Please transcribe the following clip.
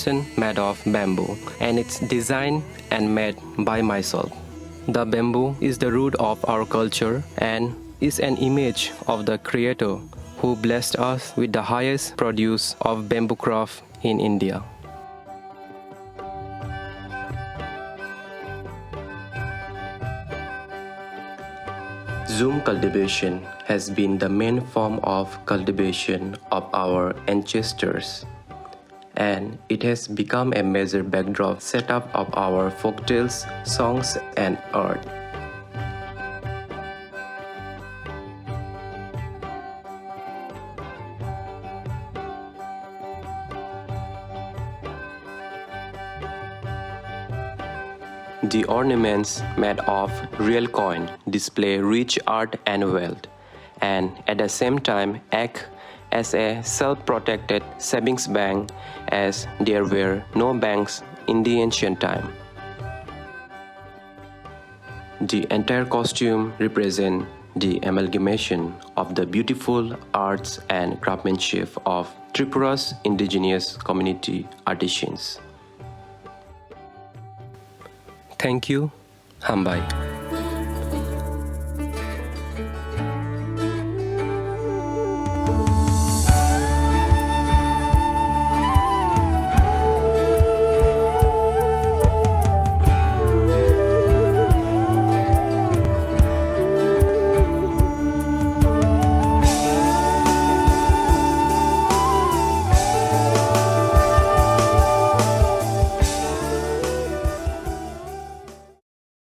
100% made of bamboo, and it's designed and made by myself. The bamboo is the root of our culture and is an image of the Creator who blessed us with the highest produce of bamboo craft in India. Zoom cultivation has been the main form of cultivation of our ancestors, and it has become a major backdrop setup of our folktales, songs, and art. The ornaments made of real coin display rich art and wealth, and at the same time act as a self-protected savings bank, as there were no banks in the ancient time. The entire costume represents the amalgamation of the beautiful arts and craftsmanship of Tripura's indigenous community artisans. Thank you, Hambai.